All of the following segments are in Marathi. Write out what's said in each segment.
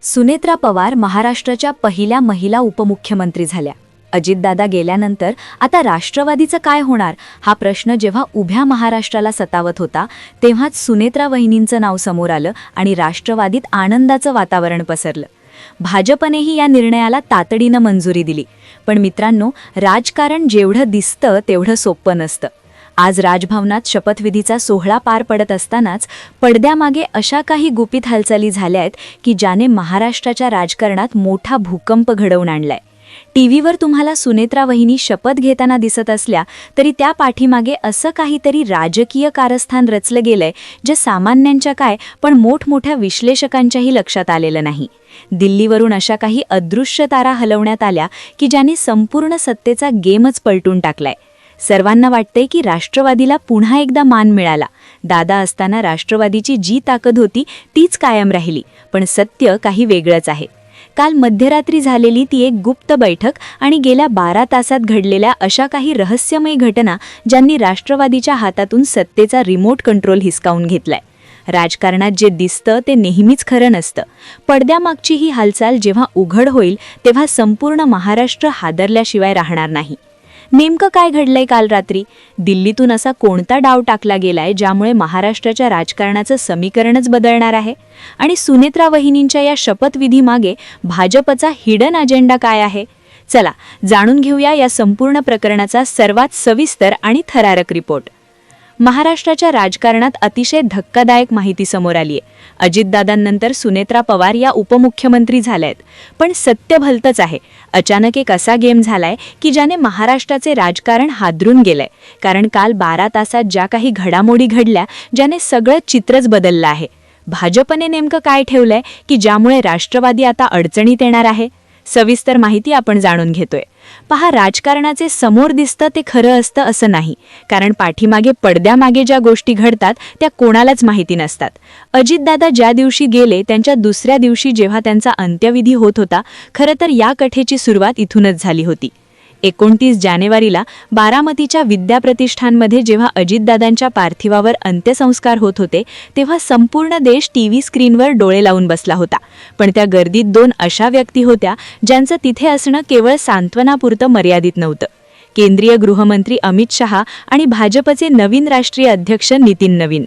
सुनेत्रा पवार महाराष्ट्राच्या पहिल्या महिला उपमुख्यमंत्री झाल्या. अजितदादा गेल्यानंतर आता राष्ट्रवादीचं काय होणार हा प्रश्न जेव्हा उभ्या महाराष्ट्राला सतावत होता तेव्हाच सुनेत्रा वहिनींचं नाव समोर आलं आणि राष्ट्रवादीत आनंदाचं वातावरण पसरलं. भाजपनेही या निर्णयाला तातडीनं मंजुरी दिली. पण मित्रांनो, राजकारण जेवढं दिसतं तेवढं सोपं नसतं. आज राजभवनात शपथविधीचा सोहळा पार पडत असतानाच पडद्यामागे अशा काही गुपित हालचाली झाल्या आहेत की ज्याने महाराष्ट्राच्या राजकारणात मोठा भूकंप घडवून आणलाय. टीव्हीवर तुम्हाला सुनेत्रा वहिनी शपथ घेताना दिसत असल्या तरी त्या पाठीमागे असं काहीतरी राजकीय कारस्थान रचलं गेलंय जे सामान्यांच्या काय पण मोठमोठ्या विश्लेषकांच्याही लक्षात आलेलं नाही. दिल्लीवरून अशा काही अदृश्य तारा हलवण्यात आल्या की ज्याने संपूर्ण सत्तेचा गेमच पलटून टाकलाय. सर्वांना वाटतंय की राष्ट्रवादीला पुन्हा एकदा मान मिळाला. दादा असताना राष्ट्रवादीची जी ताकद होती तीच कायम राहिली. पण सत्य काही वेगळंच आहे. काल मध्यरात्री झालेली ती एक गुप्त बैठक आणि गेल्या 12 तासात घडलेल्या अशा काही रहस्यमय घटना ज्यांनी राष्ट्रवादीच्या हातातून सत्तेचा रिमोट कंट्रोल हिसकावून घेतलाय. राजकारणात जे दिसतं ते नेहमीच खरं नसतं. पडद्यामागची ही हालचाल जेव्हा उघड होईल तेव्हा संपूर्ण महाराष्ट्र हादरल्याशिवाय राहणार नाही. नेमकं काय घडलंय काल रात्री? दिल्लीतून असा कोणता डाव टाकला गेलाय ज्यामुळे महाराष्ट्राच्या राजकारणाचं समीकरणच बदलणार आहे? आणि सुनेत्रा वहिनींच्या या शपथविधीमागे भाजपचा हिडन अजेंडा काय आहे? चला जाणून घेऊया या संपूर्ण प्रकरणाचा सर्वात सविस्तर आणि थरारक रिपोर्ट. महाराष्ट्राच्या राजकारणात अतिशय धक्कादायक माहिती समोर आलीय. अजितदादांनंतर सुनेत्रा पवार या उपमुख्यमंत्री झाल्यात. पण सत्य भलतंच आहे. अचानक एक असा गेम झालाय की ज्याने महाराष्ट्राचे राजकारण हादरून गेलंय. कारण काल 12 तासात ज्या काही घडामोडी घडल्या ज्याने सगळं चित्रच बदललं आहे. भाजपने नेमकं काय ठेवलंय की ज्यामुळे राष्ट्रवादी आता अडचणीत येणार आहे? सविस्तर माहिती आपण जाणून घेतोय. पहा, राजकारणाचे समोर दिसतं ते खरं असतं असं नाही. कारण पाठीमागे पडद्यामागे ज्या गोष्टी घडतात त्या कोणालाच माहिती नसतात. अजितदादा ज्या दिवशी गेले त्यांच्या दुसऱ्या दिवशी जेव्हा त्यांचा अंत्यविधी होत होता, खरं तर या कथेची सुरुवात इथूनच झाली होती. 29 जानेवारीला बारामतीच्या विद्याप्रतिष्ठानमध्ये जेव्हा अजितदादांच्या पार्थिवावर अंत्यसंस्कार होत होते तेव्हा संपूर्ण देश टीव्ही स्क्रीनवर डोळे लावून बसला होता. पण त्या गर्दीत 2 अशा व्यक्ती होत्या ज्यांचं तिथे असणं केवळ सांत्वनापुरतं मर्यादित नव्हतं. केंद्रीय गृहमंत्री अमित शहा आणि भाजपचे नवीन राष्ट्रीय अध्यक्ष नितीन नवीन.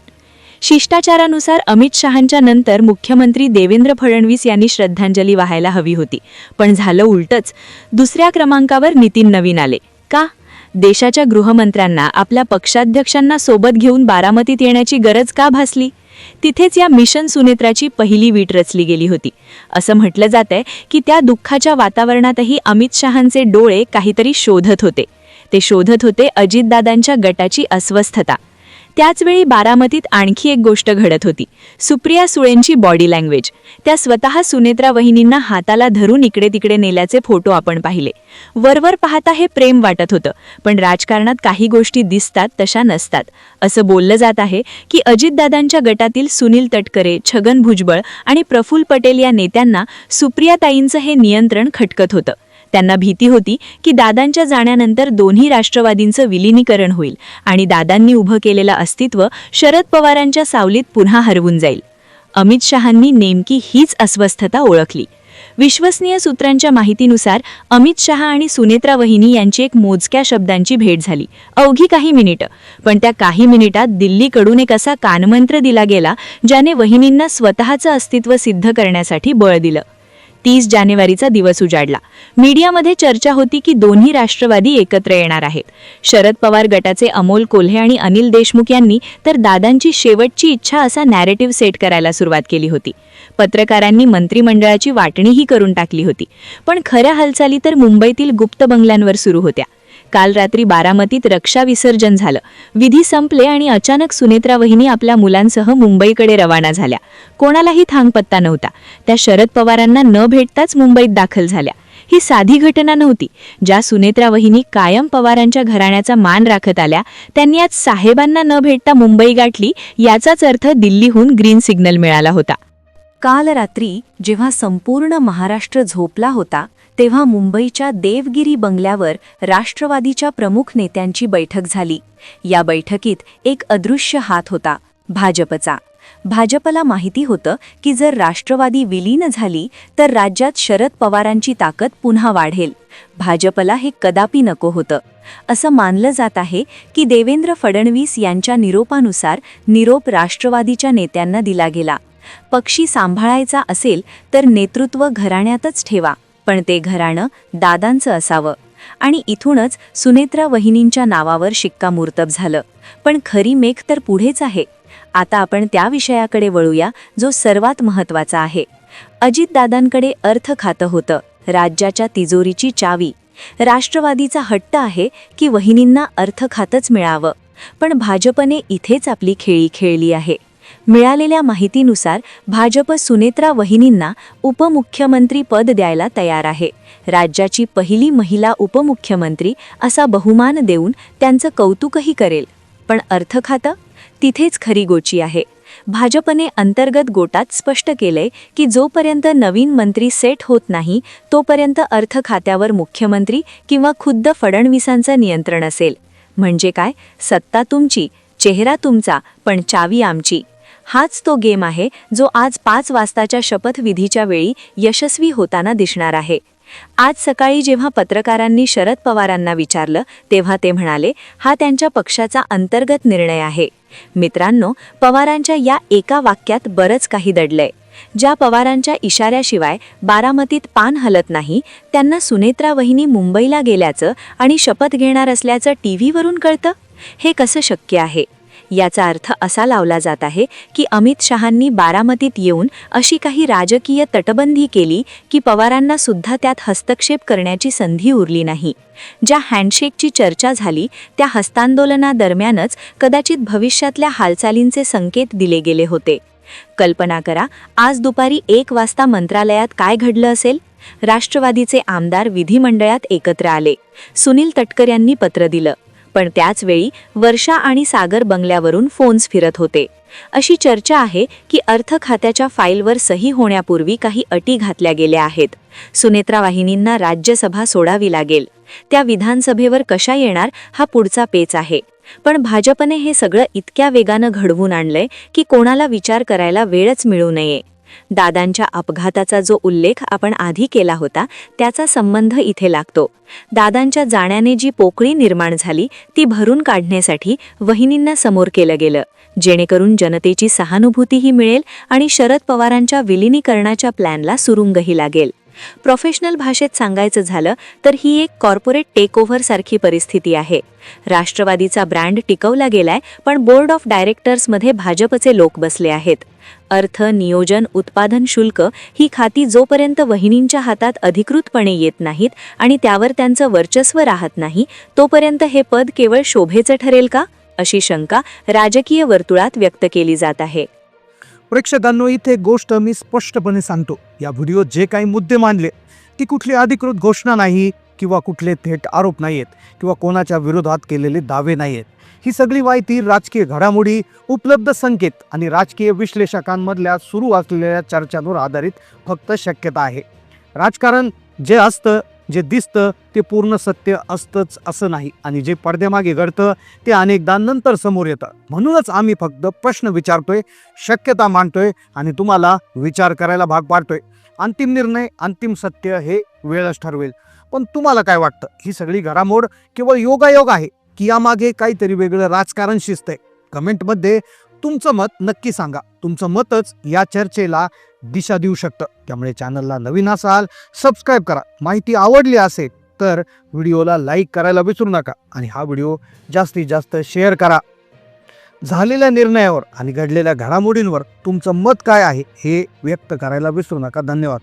शिष्टाचारानुसार अमित शहांच्या नंतर मुख्यमंत्री देवेंद्र फडणवीस यांनी श्रद्धांजली वाहायला हवी होती. पण झालं उलटच. दुसऱ्या क्रमांकावर नितीन नवीन आले. का? देशाच्या गृहमंत्र्यांना आपल्या पक्षाध्यक्षांना सोबत घेऊन बारामतीत येण्याची गरज का भासली? तिथेच या मिशन सुनेत्राची पहिली वीट रचली गेली होती. असं म्हटलं जातंय की त्या दुःखाच्या वातावरणातही अमित शहांचे डोळे काहीतरी शोधत होते. ते शोधत होते अजितदादांच्या गटाची अस्वस्थता. त्याचवेळी बारामतीत आणखी एक गोष्ट घडत होती. सुप्रिया सुळेंची बॉडी लँग्वेज. त्या स्वतः सुनेत्रा वहिनींना हाताला धरून इकडे तिकडे नेल्याचे फोटो आपण पाहिले. वरवर पाहता हे प्रेम वाटत होतं. पण राजकारणात काही गोष्टी दिसतात तशा नसतात. असं बोललं जात आहे की अजितदादांच्या गटातील सुनील तटकरे, छगन भुजबळ आणि प्रफुल्ल पटेल या नेत्यांना सुप्रियाताईंचं हे नियंत्रण खटकत होतं. त्यांना भीती होती की दादांच्या जाण्यानंतर दोन्ही राष्ट्रवादींचं विलिनीकरण होईल आणि दादांनी उभं केलेलं अस्तित्व शरद पवारांच्या सावलीत पुन्हा हरवून जाईल. अमित शहांनी नेमकी हीच अस्वस्थता ओळखली. विश्वसनीय सूत्रांच्या माहितीनुसार अमित शहा आणि सुनेत्रा वहिनी यांची एक मोजक्या शब्दांची भेट झाली. अवघी काही मिनिटं. पण त्या काही मिनिटात दिल्लीकडून एक असा कानमंत्र दिला गेला ज्याने वहिनींना स्वतःचं अस्तित्व सिद्ध करण्यासाठी बळ दिलं. 30 जानेवारीचा दिवस उजाडला. मीडियामध्ये चर्चा होती की दोन्ही राष्ट्रवादी एकत्र येणार आहेत. शरद पवार गटाचे अमोल कोल्हे आणि अनिल देशमुख यांनी तर दादांची शेवटची इच्छा असा नॅरेटिव्ह सेट करायला सुरुवात केली होती. पत्रकारांनी मंत्रिमंडळाची वाटणीही करून टाकली होती. पण खऱ्या हालचाली तर मुंबईतील गुप्त बंगल्यांवर सुरू होत्या. काल रात्री बारामतीत रक्षा विसर्जन झालं. विधी संपले आणि अचानक सुनेत्रा वहिनी आपल्या मुलांसह मुंबईकडे रवाना झाल्या. कोणालाही थांगपत्ता नव्हता. त्या शरद पवारांना न भेटताच मुंबईत दाखल झाल्या. ही साधी घटना नव्हती. ज्या सुनेत्रा वहिनी कायम पवारांच्या घराण्याचा मान राखत आल्या त्यांनी आज साहेबांना न भेटता मुंबई गाठली. याचाच अर्थ दिल्लीहून ग्रीन सिग्नल मिळाला होता. काल रात्री जेव्हा संपूर्ण महाराष्ट्र झोपला होता तेव्हा मुंबईच्या देवगिरी बंगल्यावर राष्ट्रवादीच्या प्रमुख नेत्यांची बैठक झाली. या बैठकीत एक अदृश्य हात होता, भाजपचा. भाजपला माहिती होतं की जर राष्ट्रवादी विलीन झाली तर राज्यात शरद पवारांची ताकद पुन्हा वाढेल. भाजपला हे कदापि नको होतं. असं मानलं जात आहे की देवेंद्र फडणवीस यांच्या निरोपानुसार निरोप राष्ट्रवादीच्या नेत्यांना दिला गेला. पक्षी सांभाळायचा असेल तर नेतृत्व घराण्यातच ठेवा, पण ते घराणं दादांचं असावं. आणि इथूनच सुनेत्रा वहिनींच्या नावावर शिक्कामोर्तब झालं. पण खरी मेघ तर पुढेच आहे. आता आपण त्या विषयाकडे वळूया जो सर्वात महत्त्वाचा आहे. अजितदादांकडे अर्थ खातं होतं, राज्याच्या तिजोरीची चावी. राष्ट्रवादीचा हट्ट आहे की वहिनींना अर्थ खातंच मिळावं, पण भाजपने इथेच आपली खेळी खेळली आहे. मिळालेल्या माहितीनुसार भाजप सुनेत्रा वहिनींना उपमुख्यमंत्री पद द्यायला तयार आहे. राज्याची पहिली महिला उपमुख्यमंत्री असा बहुमान देऊन त्यांचं कौतुकही करेल. पण अर्थ खातं तिथेच खरी गोची आहे. भाजपने अंतर्गत गोटात स्पष्ट केलंय की जोपर्यंत नवीन मंत्री सेट होत नाही तोपर्यंत अर्थ खात्यावर मुख्यमंत्री किंवा खुद्द फडणवीसांचं नियंत्रण असेल. म्हणजे काय, सत्ता तुमची, चेहरा तुमचा, पण चावी आमची. हाच तो गेम आहे जो आज 5 वाजताच्या शपथविधीच्या वेळी यशस्वी होताना दिसणार आहे. आज सकाळी जेव्हा पत्रकारांनी शरद पवारांना विचारलं तेव्हा ते म्हणाले, हा त्यांच्या पक्षाचा अंतर्गत निर्णय आहे. मित्रांनो, पवारांच्या या एका वाक्यात बरंच काही दडलंय. ज्या पवारांच्या इशाऱ्याशिवाय बारामतीत पान हलत नाही त्यांना सुनेत्रा वहिनी मुंबईला गेल्याचं आणि शपथ घेणार असल्याचं टीव्हीवरून कळतं. हे कसं शक्य आहे? याचा अर्थ असा लावला जात आहे की अमित शहांनी बारामतीत येऊन अशी काही राजकीय तटबंदी केली की पवारांना सुद्धा त्यात हस्तक्षेप करण्याची संधी उरली नाही. ज्या हँडशेकची चर्चा झाली त्या हस्तांदोलनादरम्यानच कदाचित भविष्यातल्या हालचालींचे संकेत दिले गेले होते. कल्पना करा, आज दुपारी 1 वाजता मंत्रालयात काय घडलं असेल. राष्ट्रवादीचे आमदार विधिमंडळात एकत्र आले. सुनील तटकर यांनी पत्र दिलं, पण त्याच वेळी वर्षा आणि सागर बंगल्यावरून फोन्स फिरत होते. अशी चर्चा आहे की अर्थ खात्याच्या फाईलवर सही होण्यापूर्वी काही अटी घातल्या गेल्या आहेत. सुनेत्रा वहिनींना राज्यसभा सोडावी लागेल. त्या विधानसभेवर कशा येणार हा पुढचा पेच आहे. पण भाजपने हे सगळं इतक्या वेगानं घडवून आणलंय की कोणाला विचार करायला वेळच मिळू नये. दादांच्या अपघाताचा जो उल्लेख आपण आधी केला होता त्याचा संबंध इथे लागतो. दादांच्या जाण्याने जी पोकळी निर्माण झाली ती भरून काढण्यासाठी वहिनींना समोर केलं गेलं, जेणेकरून जनतेची सहानुभूतीही मिळेल आणि शरद पवारांच्या विलिनीकरणाच्या प्लॅनला सुरुंगही लागेल. प्रोफेशनल भाषेत सांगायचं झालं तर ही एक कॉर्पोरेट टेकओव्हर सारखी परिस्थिती आहे. राष्ट्रवादीचा ब्रँड टिकवला गेलाय, पण बोर्ड ऑफ डायरेक्टर्समध्ये भाजपचे लोक बसले आहेत. अर्थ, नियोजन, उत्पादन शुल्क ही खाती जोपर्यंत वहिनींच्या हातात अधिकृतपणे येत नाहीत आणि त्यावर त्यांचं वर्चस्व राहत नाही तोपर्यंत हे पद केवळ शोभेचं ठरेल का, अशी शंका राजकीय वर्तुळात व्यक्त केली जात आहे. प्रेक्षकांनो, इथे गोष्ट मी स्पष्टपणे सांगतो. या व्हिडिओत जे काही मुद्दे मांडले ती कुठली अधिकृत घोषणा नाही किंवा कुठले थेट आरोप नाहीत किंवा कोणाच्या विरोधात केलेले दावे नाहीत. ही सगळी माहिती राजकीय घडामोडी, उपलब्ध संकेत आणि राजकीय विश्लेषकांमधल्या सुरू असलेल्या चर्चांवर आधारित फक्त शक्यता आहे. राजकारण जे असतं, जे दिसतं ते पूर्ण सत्य असतंच असं नाही, आणि जे पडद्यामागे घडतं ते अनेकदा नंतर समोर येतं. म्हणूनच आम्ही फक्त प्रश्न विचारतोय, शक्यता मांडतोय आणि तुम्हाला विचार करायला भाग पाडतोय. अंतिम निर्णय, अंतिम सत्य हे वेळच ठरवेल. पण तुम्हाला काय वाटतं? ही सगळी घडामोड केवळ योगायोग आहे की यामागे काहीतरी वेगळं राजकारण शिजतंय? कमेंटमध्ये तुमचं मत नक्की सांगा. तुमचं मतच या चर्चेला दिशा देऊ शकतं. त्यामुळे चॅनलला नवीन असाल सबस्क्राईब करा. माहिती आवडली असेल तर व्हिडिओला लाईक करायला विसरू नका आणि हा व्हिडिओ जास्तीत जास्त शेअर करा. झालेल्या निर्णयावर आणि घडलेल्या घडामोडींवर तुमचं मत काय आहे हे व्यक्त करायला विसरू नका. धन्यवाद.